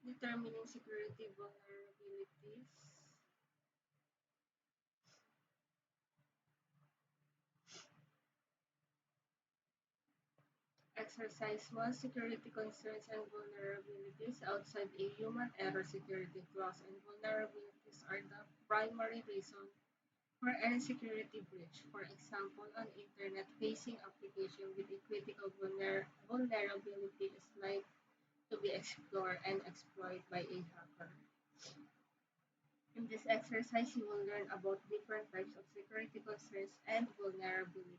Determining security vulnerabilities. Exercise 1. Security concerns and vulnerabilities outside a human error. Security flaws and vulnerabilities are the primary reason for any security breach. For example, an internet-facing application with a critical vulnerability is likely to be explored and exploited by a hacker. In this exercise, you will learn about different types of security concerns and vulnerabilities.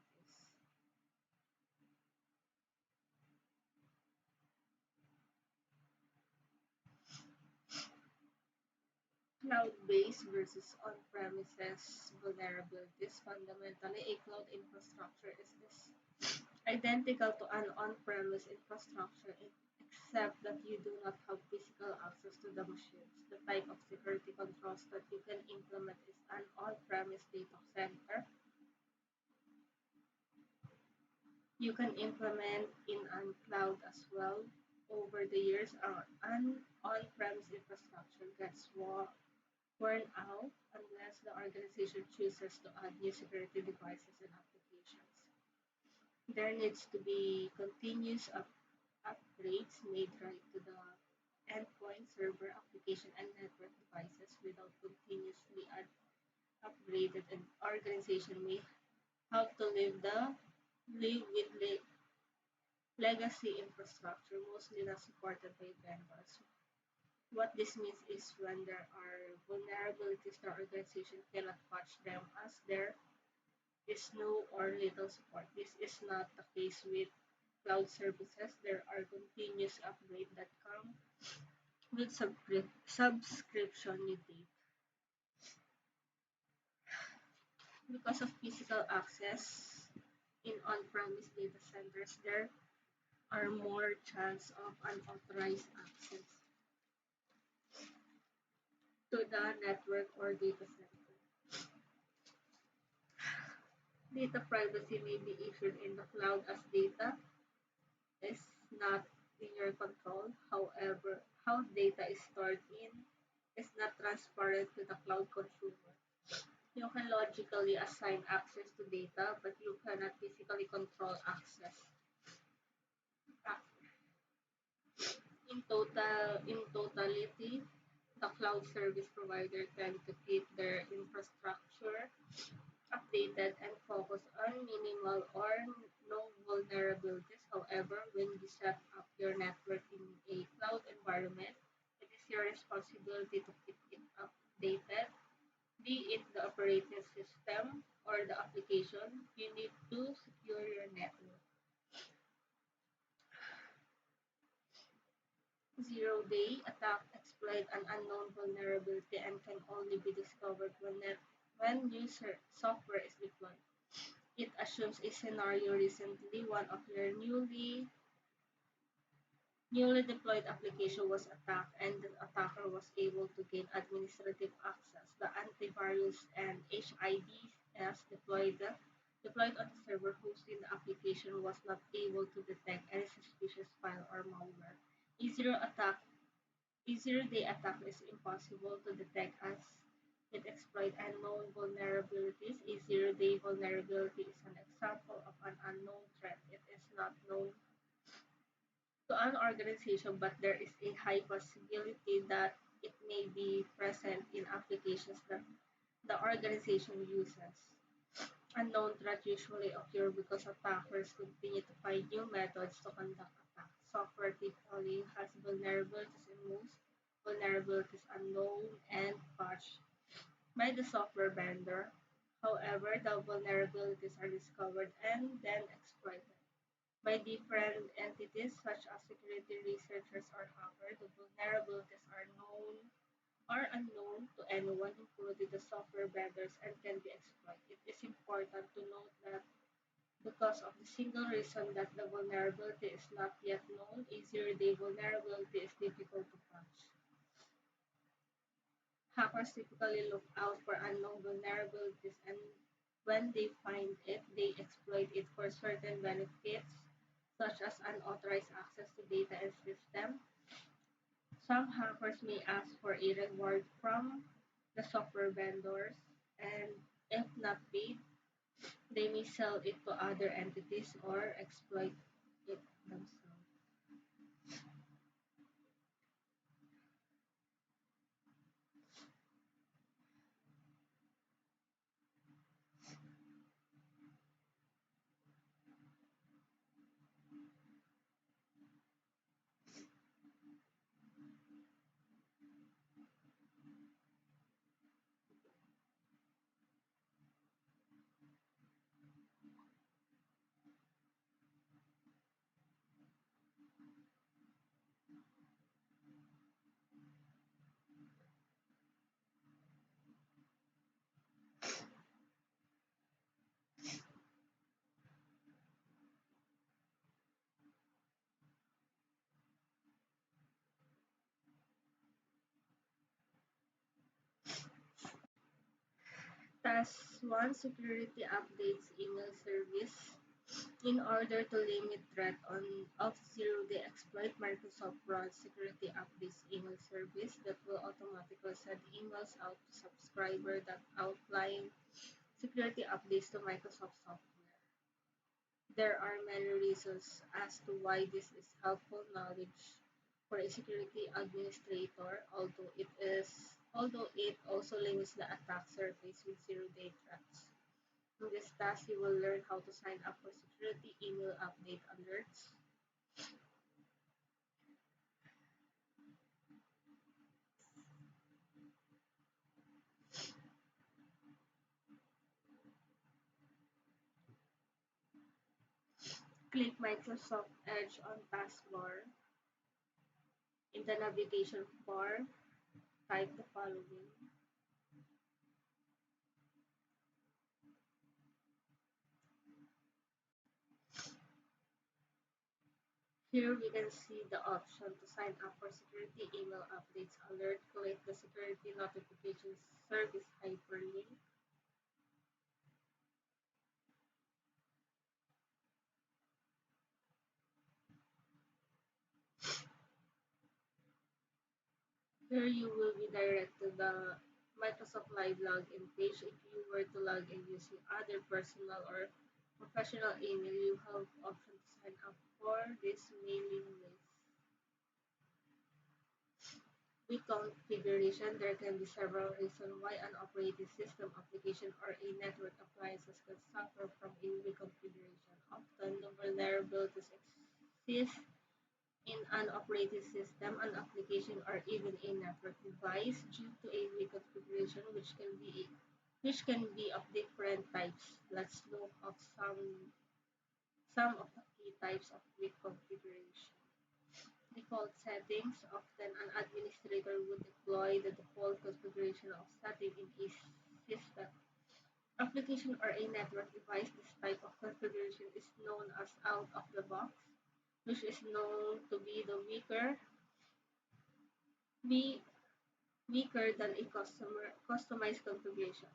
Cloud-based versus on-premises vulnerabilities. Fundamentally, a cloud infrastructure is this identical to an on-premise infrastructure except that you do not have physical access to the machines. The type of security controls that you can implement is an on-premise data center. You can implement in a cloud as well. Over the years, an on-premise infrastructure gets worn out unless the organization chooses to add new security devices and applications. There needs to be continuous upgrades made right to the endpoint, server, application, and network devices without continuously upgraded and organization may have to live with legacy infrastructure, mostly not supported by vendors. What this means is when there are vulnerabilities, the organization cannot patch them as there is no or little support. This is not the case with cloud services. There are continuous upgrades that come with subscription you take. Because of physical access in on-premise data centers, there are more chance of unauthorized access to the network or data center. Data privacy may be issued in the cloud as data is not in your control. However, how data is stored in is not transparent to the cloud consumer. You can logically assign access to data, but you cannot physically control access. In totality, the cloud service provider tend to keep their infrastructure updated and focus on minimal or no vulnerabilities. However, when you set up your network in a cloud environment, it is your responsibility to keep it updated, be it the operating system or the application. You need to secure your network. Zero-day attack exploit an unknown vulnerability and can only be discovered when user software is deployed. It assumes a scenario recently one of your newly deployed application was attacked and the attacker was able to gain administrative access. The antivirus and HIDs deployed on the server hosting the application was not able to detect any suspicious file or malware. A zero-day attack is impossible to detect as it exploits unknown vulnerabilities. A zero-day vulnerability is an example of an unknown threat. It is not known to an organization, but there is a high possibility that it may be present in applications that the organization uses. Unknown threats usually occur because attackers continue to find new methods to conduct attacks. Software typically has vulnerabilities in most vulnerabilities unknown and patched by the software vendor. However, the vulnerabilities are discovered and then exploited by different entities such as security researchers or hackers. The vulnerabilities are known or unknown to anyone, including the software vendors, and can be exploited. It is important to note that because of the single reason that the vulnerability is not yet known, a zero-day vulnerability is difficult to patch. Hackers typically look out for unknown vulnerabilities and when they find it, they exploit it for certain benefits such as unauthorized access to data and system. Some hackers may ask for a reward from the software vendors, and if not paid, they may sell it to other entities or exploit it themselves. Task 1, security updates email service. In order to limit threat of zero-day exploit, Microsoft runs security updates email service that will automatically send emails out to subscribers that outline security updates to Microsoft software. There are many reasons as to why this is helpful knowledge for a security administrator, although it also limits the attack surface with zero-day threats. In this task, you will learn how to sign up for security email update alerts, click Microsoft Edge on taskbar. In the navigation bar, type the following. Here we can see the option to sign up for security email updates alert. Click the security notifications service hyperlink. Here you will be directed to the Microsoft Live login page. If you were to log in using other personal or professional email, you have option to sign up for this mailing list. With configuration, there can be several reasons why an operating system application or a network appliances can suffer from a reconfiguration. Often, the vulnerabilities exist in an operating system, an application, or even a network device due to a reconfiguration which can be of different types. Let's look at some of the key types of reconfiguration. Default settings. Often an administrator would deploy the default configuration of setting in a system, application, or a network device. This type of configuration is known as out of the box, which is known to be the be weaker than a customized configuration.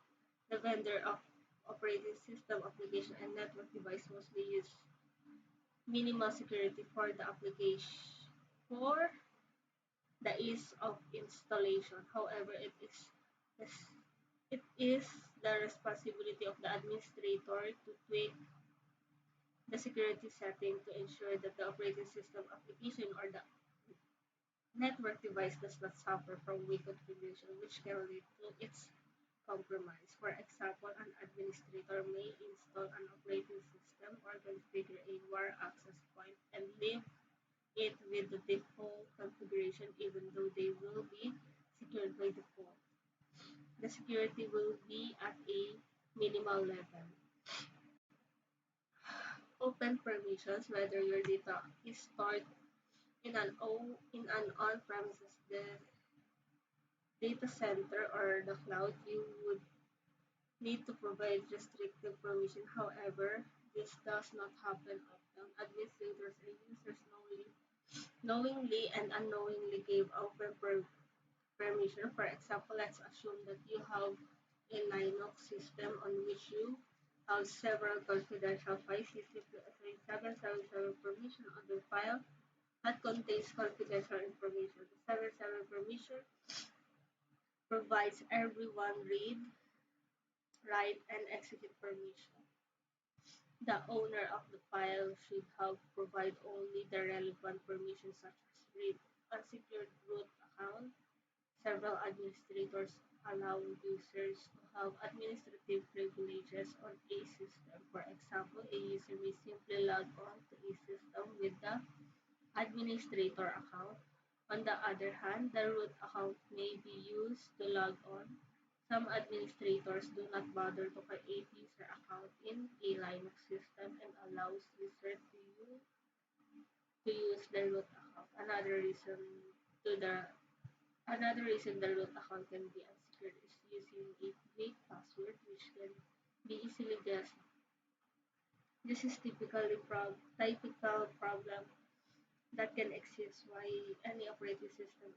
The vendor of operating system, application, and network device mostly use minimal security for the application for the ease of installation. However, it is the responsibility of the administrator to tweak the security setting to ensure that the operating system, application, or the network device does not suffer from weak configuration, which can lead to its compromise. For example, an administrator may install an operating system or configure a WAR access point and leave it with the default configuration even though they will be secured by default. The security will be at a minimal level. Open permissions, whether your data is stored in an on-premises data center or the cloud, you would need to provide restricted permission. However, this does not happen often. Administrators and users knowingly and unknowingly give open permission. For example, let's assume that you have a Linux system on which you have several confidential files. You simply assign 777 permission on the file that contains confidential information. The 7-7 permission provides everyone read, write, and execute permission. The owner of the file should have provide only the relevant permissions such as read. Unsecured root account. Several administrators allow users to have administrative privileges on a system. For example, a user may simply log on to a system with the administrator account. On the other hand, the root account may be used to log on. Some administrators do not bother to create user account in a Linux system and allows users to use the root account. To the Another reason the root account can be unsecured is using a weak password which can be easily guessed. This is typical problem that can exist while any operating system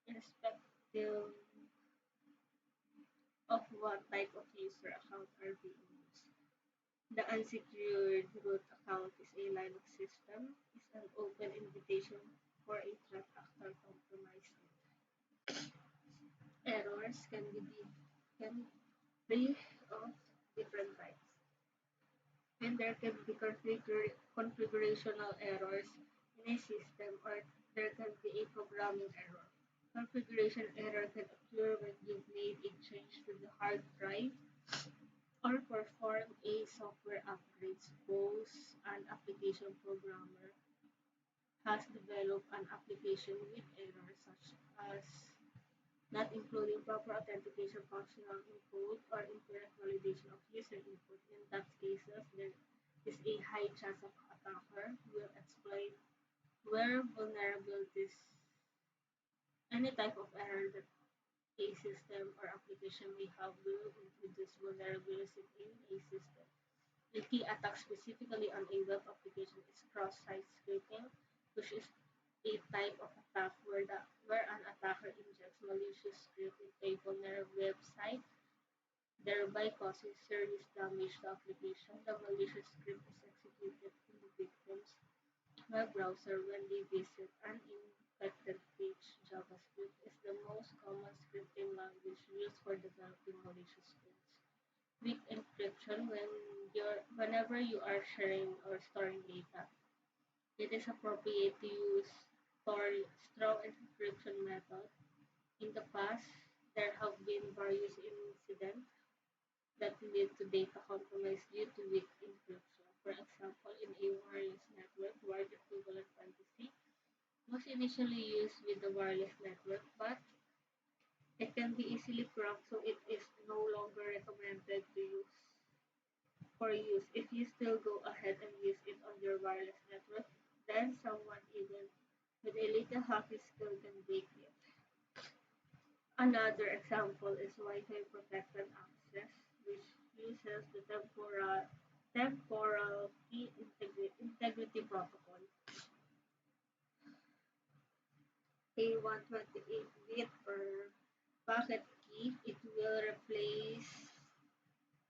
irrespective of what type of user account are being used. The unsecured root account is a Linux system, is an open invitation for a threat actor to compromise it. Errors can be of different types, and there can be configurational errors in a system, or there can be a programming error. Configuration error can occur when you've made a change to the hard drive or perform a software upgrade. Suppose an application programmer has developed an application with errors such as not including proper authentication functional encode or incorrect validation of user input. In that cases, there is a high chance of attacker will exploit where vulnerabilities, any type of error that a system or application may have will introduce vulnerabilities in a system. The key attack specifically on a web application is cross-site scripting, which is a type of attack where an attacker injects malicious script into a vulnerable website, thereby causing serious damage to application. The malicious script is executed in the victim's web browser when they visit an infected page. JavaScript is the most common scripting language used for developing malicious scripts. Weak encryption whenever you are sharing or storing data. It is appropriate to use strong encryption method. In the past, there have been various incidents that lead to data compromise due to weak encryption. For example, in a wireless network, wired equivalent fantasy was initially used with the wireless network, but it can be easily cracked, so it is no longer recommended for use. If you still go ahead and use it on your wireless network, then someone even with a little hacking skill can break it. Another example is Wi-Fi protected access, which uses the temporal key integrity protocol, a 128-bit per packet key.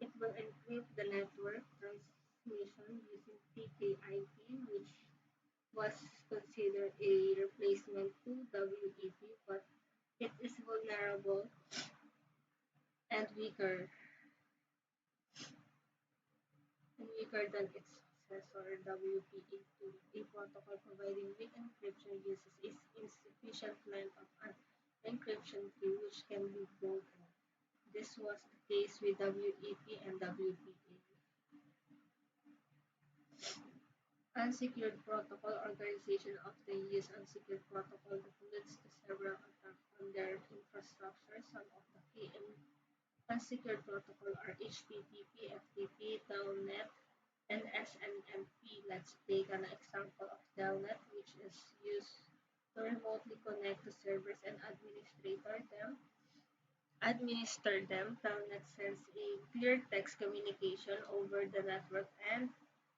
It will encrypt the network transmission using TKIP, which was considered a replacement to WEP, but it is vulnerable and weaker than its successor WPA2. A protocol providing weak encryption uses insufficient length of an encryption key which can be broken. This was the case with WEP and WPA. Unsecured protocol organization often use unsecured protocol that leads to several attacks on their infrastructure. Some of the key unsecured protocol are HTTP, FTP, Telnet, and SNMP. Let's take an example of Telnet, which is used to remotely connect to servers and administer them. Telnet sends a clear text communication over the network and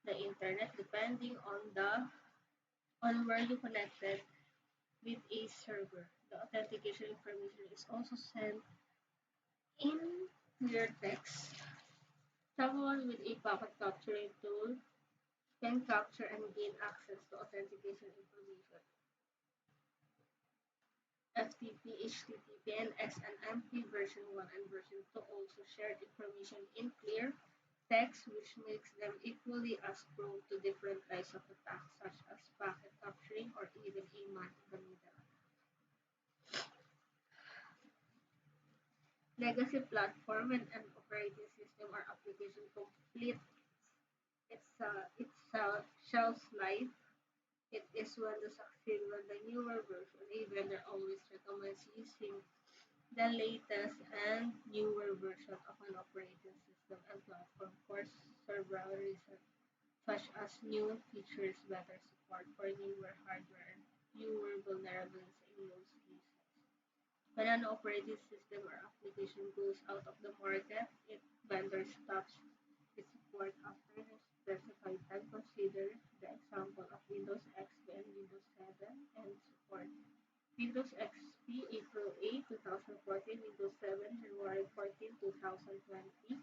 the internet depending on where you connected with a server. The authentication information is also sent in clear text. Someone with a packet capturing tool can capture and gain access to authentication information. FTP, HTTP, and XMMP version 1 and version 2 also shared information in clear text, which makes them equally as prone to different types of attacks, such as packet capturing or even a man-in-the-middle. Legacy platform and an operating system or application complete its shelf life. It is when the succeed when the newer version, a vendor always recommends using the latest and newer version of an operating system and platform for several reasons, such as new features, better support for newer hardware, and fewer vulnerabilities in most cases. When an operating system or application goes out of the market, its vendor stops its support after the specified time. Consider the example of Windows XP and Windows 7 and support. Windows XP April 8, 2014, Windows 7 January 14, 2020.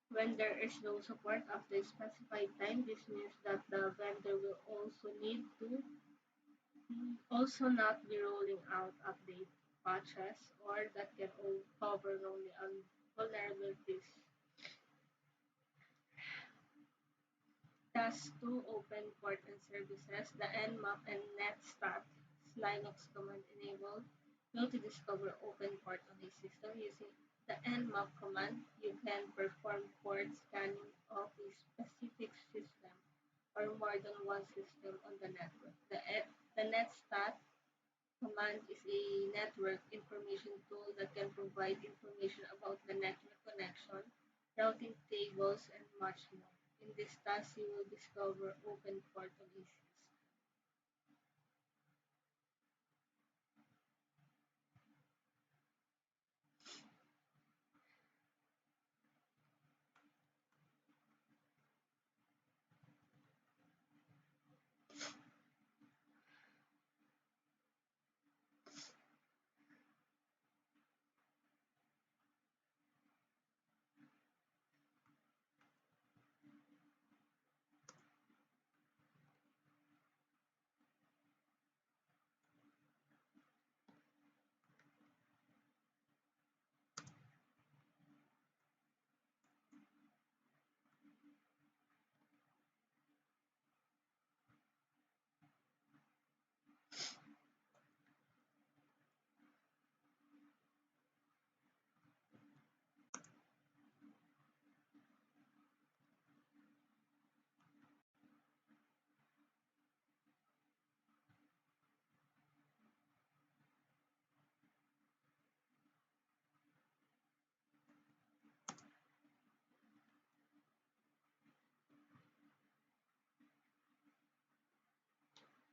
When there is no support after a specified time, this means that the vendor will also not be rolling out update patches or that can cover only on vulnerabilities. Task 2 Open Port and Services. The Nmap and netstat Linux command enable you to discover open port on a system. Using the Nmap command, you can perform port scanning of a specific system or more than one system on the network. The netstat command is a network information tool that can provide information about the network connection, routing tables, and much more. In this task, you will discover open port on a system.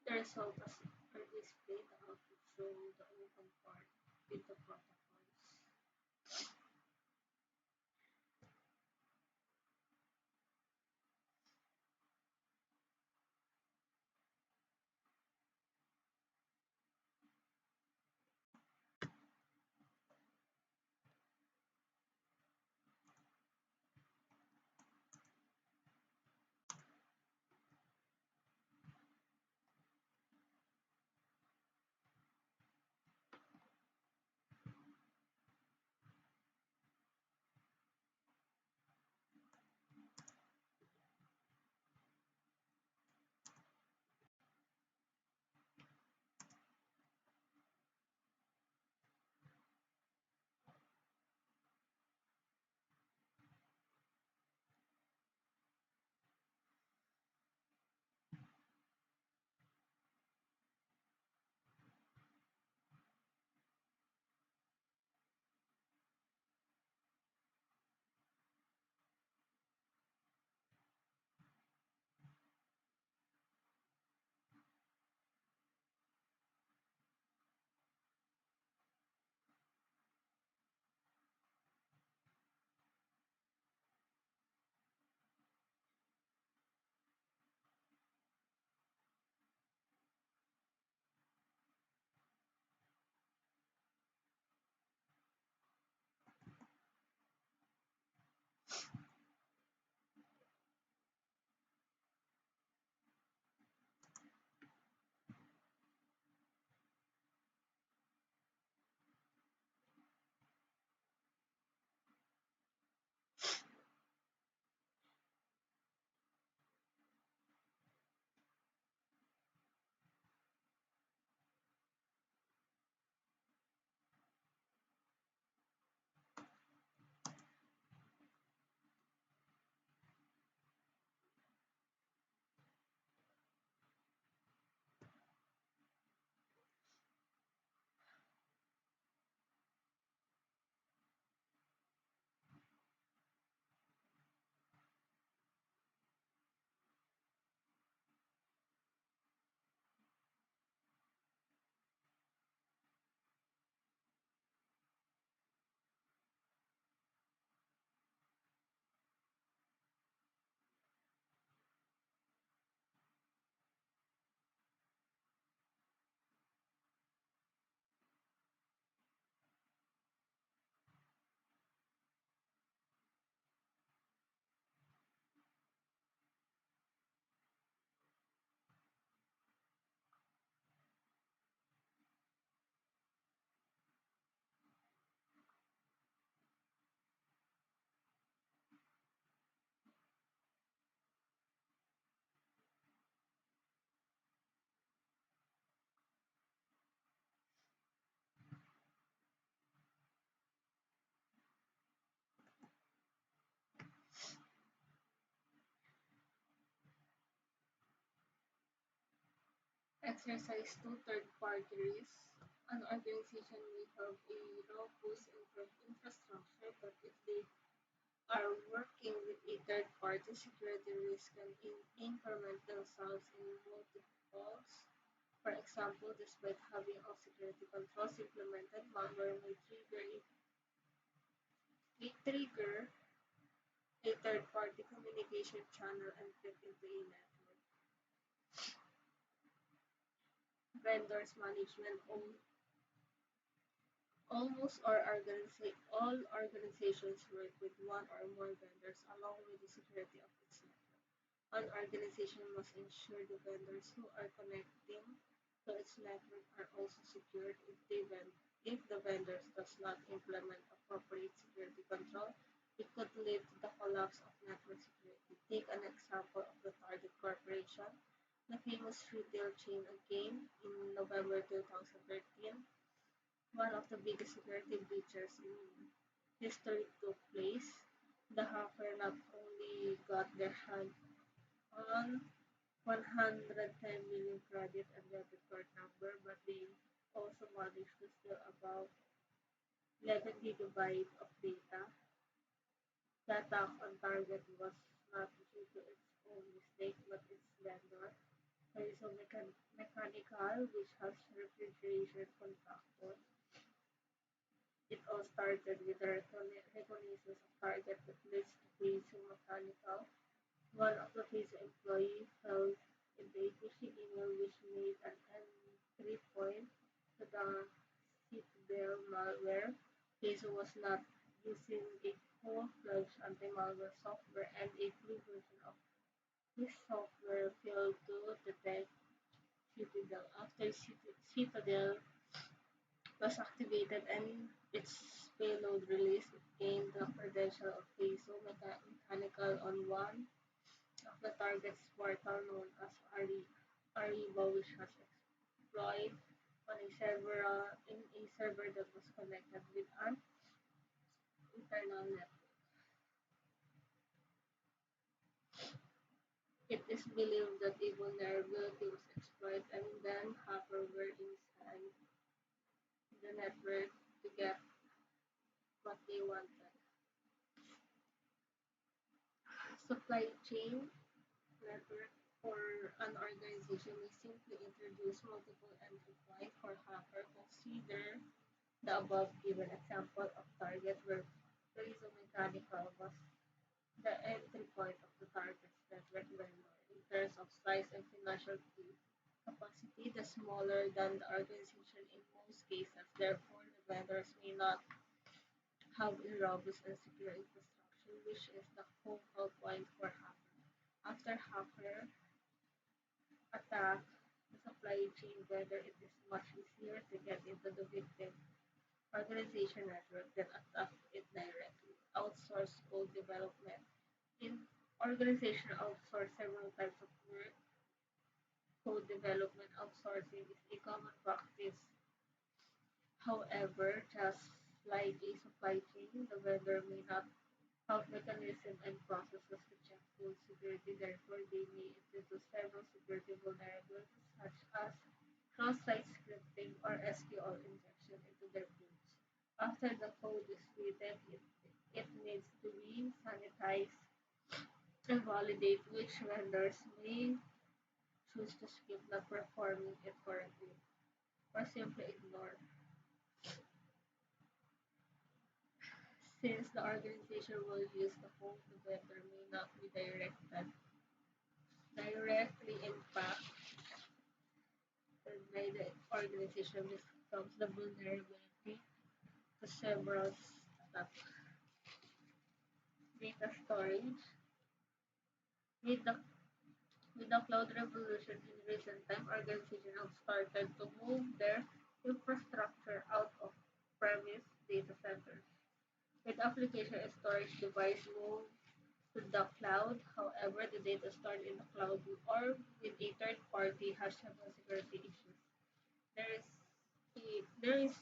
The results are displayed. The output show the open port with the protocols. Exercise to third-party risk. An organization may have a robust infrastructure, but if they are working with a third-party, security risk can increment themselves in multiples. For example, despite having all security controls implemented, malware may trigger a third-party communication channel and fit into a network. Vendors management. All organizations work with one or more vendors along with the security of its network. An organization must ensure the vendors who are connecting to its network are also secured. If the vendors does not implement appropriate security control, it could lead to the collapse of network security. Take an example of the Target Corporation, the famous retail chain again in November 2013. One of the biggest security breaches in history took place. The hacker not only got their hand on 110 million credit and debit card number, but they also managed to steal about 11 gigabytes of data. The attack on target was not due to its own mistake, but its vendor, Mechanical, which has refrigeration contractor. It all started with the reconnaissance of target that leads to Feizu Mechanical. One of the Feizu employees fell into a phishing email which made an entry point to the Citadel malware. Feizu was not using a full-fledged anti-malware software, and a free version of this software failed to detect Citadel. After Citadel was activated and its payload released, it gained the credential of Mechanical on one of the target's portal known as Ariba, which has exploit on a server that was connected with an internal network. It is believed that a vulnerability was exploited and then hackers were inside the network to get what they wanted. Supply chain network for an organization may simply introduce multiple entry points for hacker. Consider the above given example of target where Prism Mechanical was the entry point of the target's network vendor. In terms of size and financial capacity, the smaller than the organization in most cases. Therefore, the vendors may not have a robust and secure infrastructure, which is the focal point for hacker. After hacker attack the supply chain, whether it is much easier to get into the victim organization network than attack it directly. Outsource code development. In organization outsource several types of work. Code development outsourcing is a common practice. However, just like a supply chain, the vendor may not have mechanism and processes to check code security. Therefore, they may introduce several security vulnerabilities such as cross-site scripting or SQL injection into their codes. After the code is written, it needs to be sanitized and validate, which vendors may choose to skip not performing it correctly or simply ignore. Since the organization will use the code, the vendor may not be directly impacted by the organization becomes the vulnerability to several stuff. Data storage. With the, with the cloud revolution in recent time, organizations have started to move their infrastructure out of premise data centers. With application and storage device moved to the cloud, however, the data stored in the cloud or with a third party has several security issues. There is there is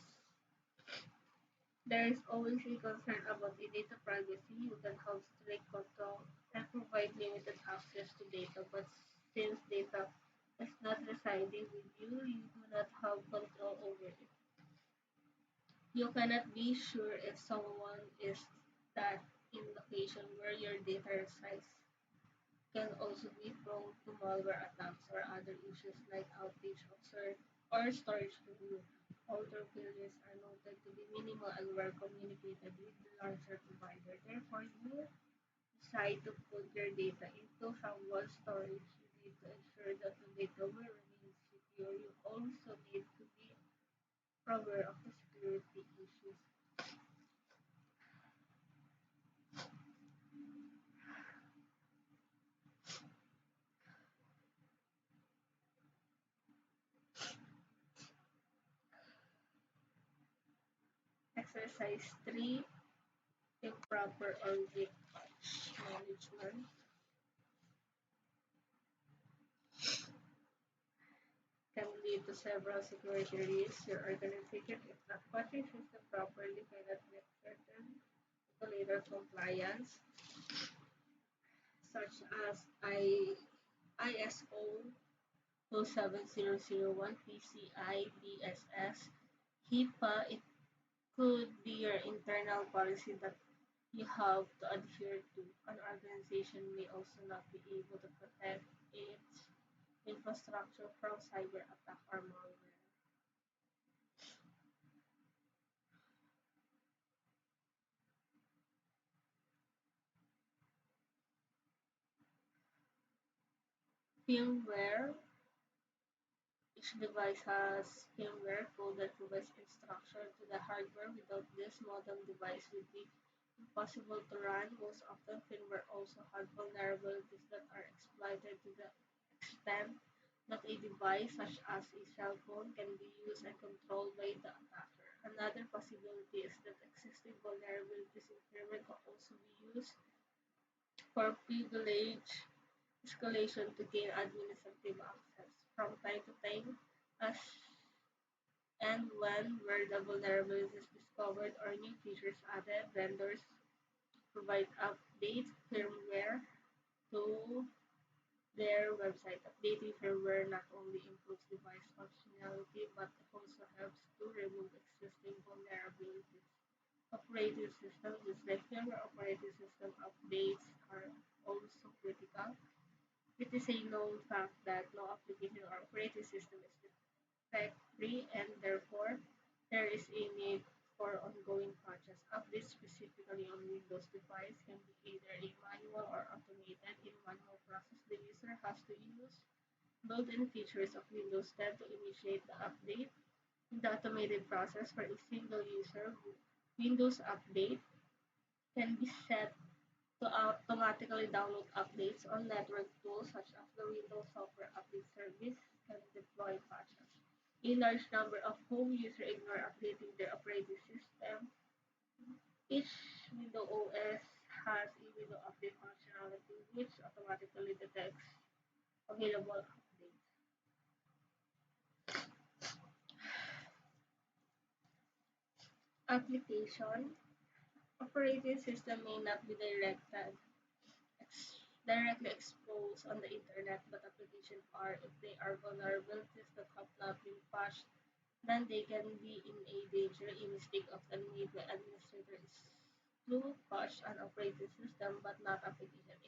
There is always a concern about the data privacy. You can have strict control and provide limited access to data, but since data is not residing with you, you do not have control over it. You cannot be sure if someone is that in location where your data resides can also be prone to malware attacks or other issues like outage of or storage failure. Although failures are noted to be minimal and were communicated with the larger provider. Therefore, you decide to put your data into someone's storage. You need to ensure that the data will remain secure. You also need to be aware of the security issues. Exercise 3, improper or weak patch management can lead to several security risks. Your organization, if not patching system properly, cannot make certain to later compliance, such as ISO 27001, PCI DSS, HIPAA. It could be your internal policy that you have to adhere to. An organization may also not be able to protect its infrastructure from cyber attack or malware. Firmware. Each device has firmware code that provides instruction to the hardware. Without this, modern device would be impossible to run. Most often, firmware also has vulnerabilities that are exploited to the extent that a device, such as a cell phone, can be used and controlled by the attacker. Another possibility is that existing vulnerabilities in firmware can also be used for privilege escalation to gain administrative access. From time to time, as and when where the vulnerability is discovered or new features added, vendors provide update firmware to their website. Updating firmware not only improves device functionality but also helps to remove existing vulnerabilities. Operating systems, just like firmware operating system updates, are also critical. It is a known fact that no application or operating system is defect-free, and therefore there is a need for ongoing patches. Updates specifically on Windows device can be either a manual or automated. In manual process, the user has to use built-in features of Windows 10 to initiate the update. In the automated process for a single user, Windows Update can be set to automatically download updates on network tools such as the Windows Software Update Service can deploy patches. A large number of home users ignore updating their operating system. Each Windows OS has a window update functionality which automatically detects available updates. Application operating system may not be directly exposed on the internet, but applications are if they are vulnerabilities that have not been patched, then they can be in a danger. A mistake often made by administrators is to patch an operating system but not application.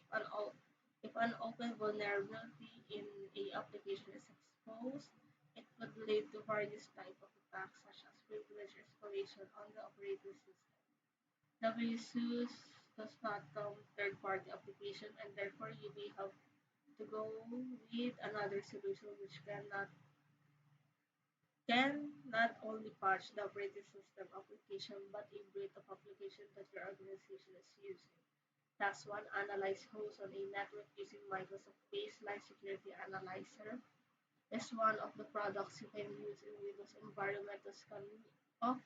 If an open vulnerability in a application is exposed, it could lead to various types of attacks such as privilege escalation on the operating system. WSUS does not count third-party application, and therefore you may have to go with another solution which can not only patch the operating system application but a breadth of application that your organization is using. Task 1, analyze hosts on a network using Microsoft Baseline Security Analyzer is one of the products you can use in Windows environment to scan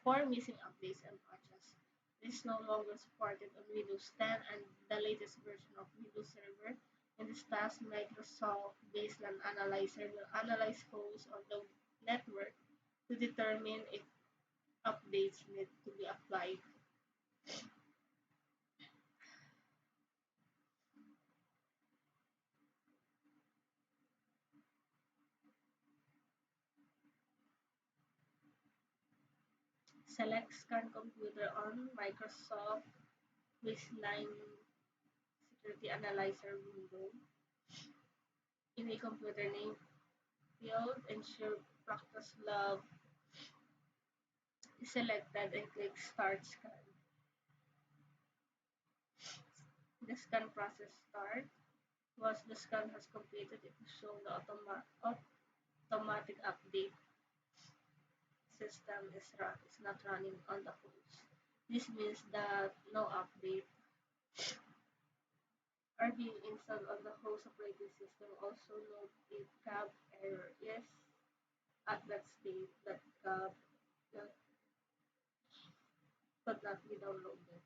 for missing updates and patches. It is no longer supported on Windows 10 and the latest version of Windows Server. In this task, Microsoft Baseline Analyzer will analyze hosts on the network to determine if updates need to be applied. Select Scan Computer on Microsoft Baseline Security Analyzer window. In a computer name field, ensure Practice Lab is selected and click Start Scan. The scan process starts. Once the scan has completed, it will show the automatic update system is not running on the host. This means that no update are being installed on the host operating system. Also note a cab error is at that state that cab could not be downloaded.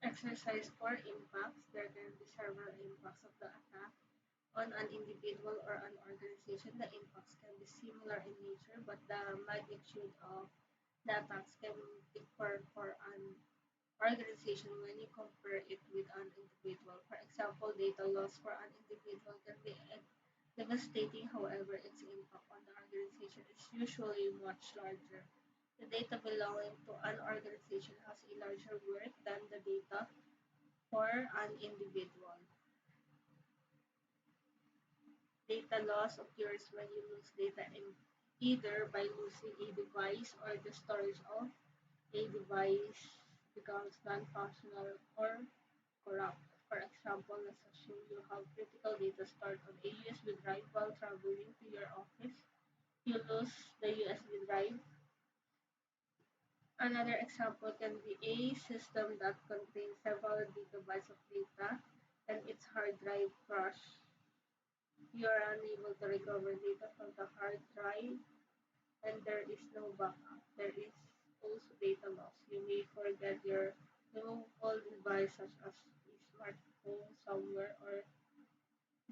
Exercise 4 impacts. There can be several impacts of the attack on an individual or an organization. The impacts can be similar in nature, but the magnitude of the attacks can differ for an organization when you compare it with an individual. For example, data loss for an individual can be devastating, however, its impact on the organization is usually much larger. The data belonging to an organization has a larger worth than the data for an individual. Data loss occurs when you lose data either by losing a device or the storage of a device becomes non-functional or corrupt. For example, let's assume you have critical data stored on a USB drive while traveling to your office. You lose the USB drive. Another example can be a system that contains several gigabytes of data and its hard drive crash. You are unable to recover data from the hard drive and there is no backup. There is also data loss. You may forget your removable device such as a smartphone somewhere or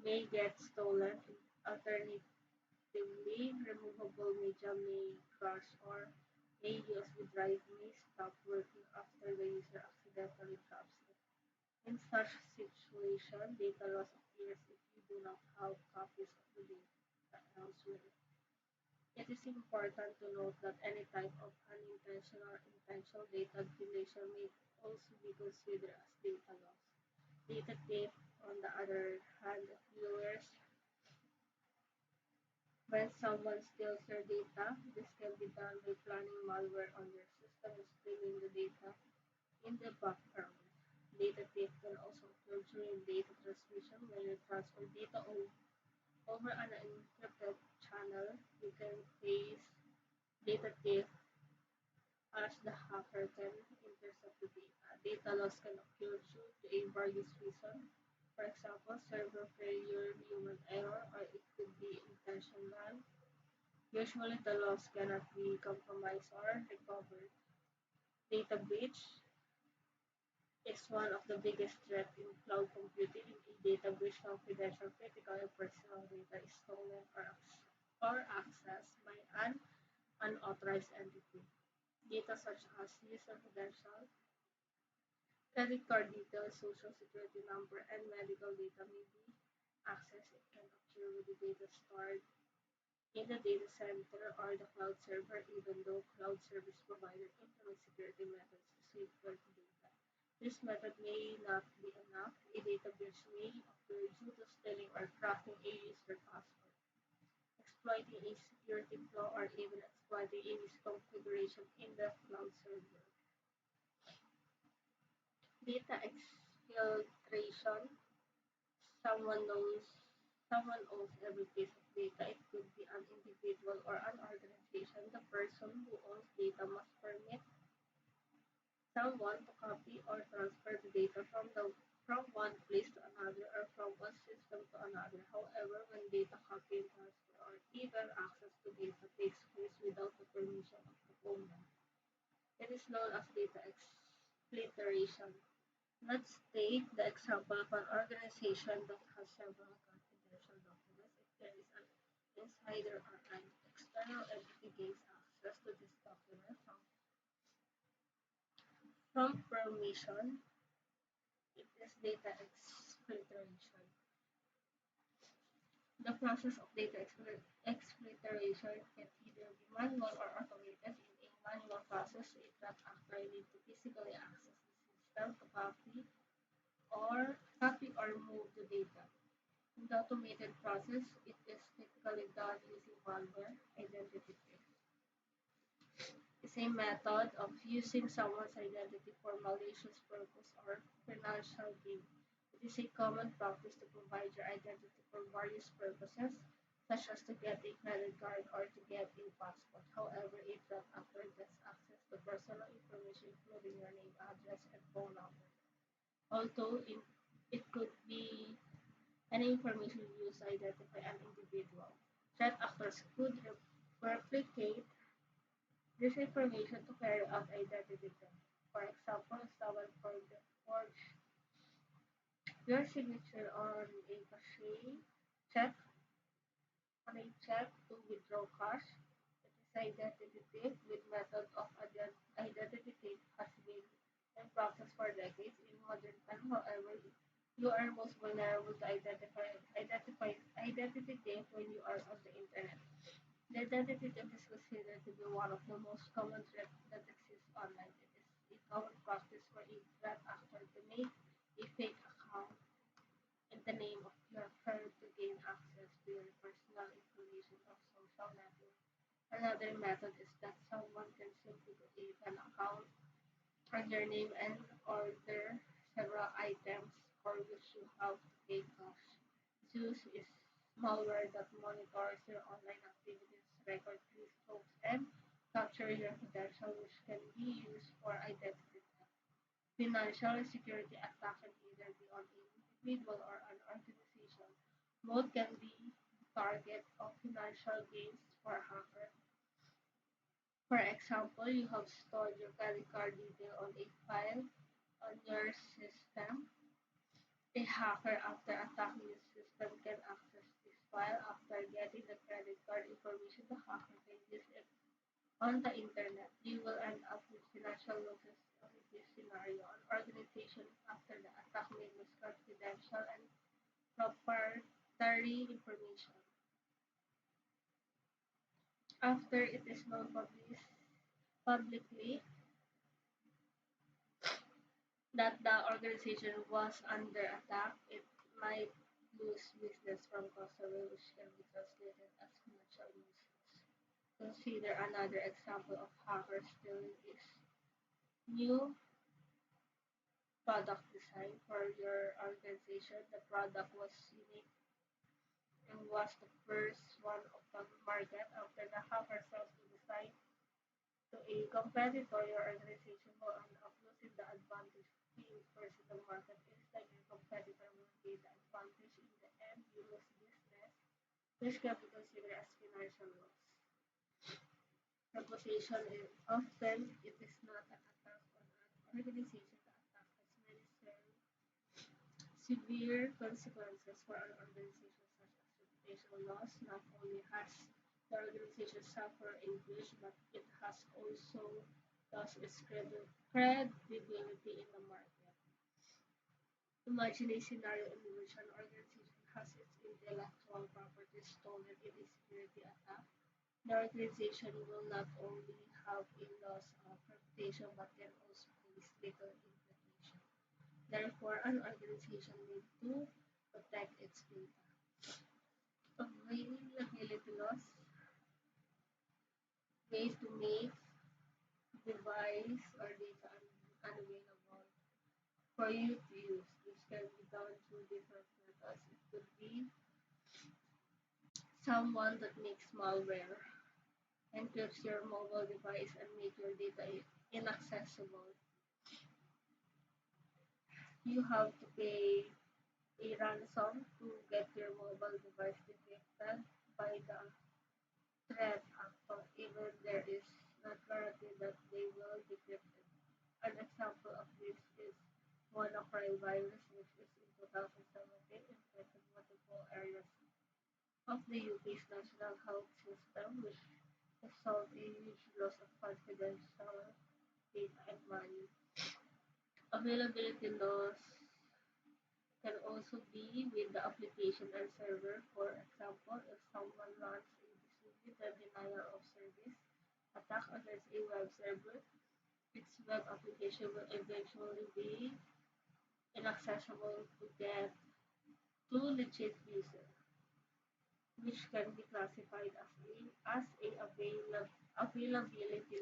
may get stolen. Alternatively, removable media may crash or a USB drive may stop working after the user accidentally drops it. In such situation, data loss appears if you do not have copies of the data elsewhere. It is important to note that any type of unintentional or intentional data deletion may also be considered as data loss. Data theft, on the other hand, occurs when someone steals your data. This can be done by planning malware on your system and stealing the data in the background. Data theft can also occur during data transmission when you transfer data over an encrypted channel. You can face data theft as the hacker can intercept the data. Data loss can occur due to a various reason. For example, server failure, human error, or it could be intentional. Usually, the loss cannot be compromised or recovered. Data breach is one of the biggest threats in cloud computing. In a data breach, confidential, critical, and personal data is stolen or accessed by an unauthorized entity. Data such as user credentials, credit card details, social security number, and medical data may be accessed. It can occur with the data stored in the data center or the cloud server, even though cloud service provider implement security methods to safeguard the data. This method may not be enough. A data breach may occur due to stealing or cracking a user password, exploiting a security flaw, or even exploiting a misconfiguration in the cloud server. Data exfiltration. Someone knows someone owns every piece of data. It could be an individual or an organization. The person who owns data must permit someone to copy or transfer the data from one place to another or from one system to another. However, when data copy and transfer or even access to data takes place without the permission of the owner, it is known as data exploitation. Let's take the example of an organization that has several confidential documents. If there is an insider or an external entity gains access to this document from permission, it is data exploitation. The process of data exploitation can either be manual or automated. In a manual process, a threat actor needs to physically access the system to copy or move the data. In the automated process, it is typically done using malware identity theft. The same method of using someone's identity for malicious purpose or financial gain. It is a common practice to provide your identity for various purposes, such as to get a credit card or to get a passport. However, a threat actor gets access to personal information, including your name, address, and phone number. Although it could be any information used to identify an individual. Threat actors could replicate this information to carry out identity theft. For example, someone forged your signature check on a check to withdraw cash. It is identity theft with method of identity theft has been in practice for decades in modern time. However, you are most vulnerable to identity theft when you are on the internet. The identity theft is considered to be one of the most common threats that exists online. It is a common practice for a threat actor to make a fake account in the name of your friend to gain access to your personal information of social network. Another method is that someone can simply create an account on your name and order several items for which you have to pay cash. Zeus is malware that monitors your online activities, record keystrokes, and capture your credentials, which can be used for identity theft. Financial security attack can either be on an individual or an organization. Both can be the target of financial gains for hackers. For example, you have stored your credit card detail on a file on your system. A hacker, after attacking the system, can access this file. After getting the credit card information, the hacker can use it on the internet. You will end up with financial losses in this scenario. An organization after the attack may lose confidential and proprietary information. After it is known publicly that the organization was under attack, it might lose business from customers, which can be translated as financial losses. Consider another example of hacker stealing is new product design for your organization. The product was unique and was the first one of the market. After the hacker sells the design to a competitor, your organization will end up losing the advantage being first in the market. Instead, your competitor will gain the advantage. In the end, you lose business, which can be considered as financial loss. Reputation is often it is not an attack on an organization. The attack has many severe consequences for an organization, such as reputational loss. Not only has the organization suffered a breach, but it has also lost its credibility in the market. Imagine a scenario in which an organization has its intellectual property stolen in a security attack. The organization will not only have a loss of reputation but can also face legal implications. Therefore, an organization needs to protect its data. Availability loss, ways to make device or data unavailable for you to use. This can be done through different methods. It could be someone that makes malware, encrypts your mobile device and make your data inaccessible. You have to pay a ransom to get your mobile device decrypted by the threat actor, even there is not guarantee that they will decrypt it. An example of this is WannaCry virus, which is in 2017 infected multiple areas of the UK's national health system, which resulted in huge loss of confidential data and money. Availability loss can also be with the application and server. For example, if someone runs a distributed denial of service attack against a web server, its web application will eventually be inaccessible to get to legit user, which can be classified as a availability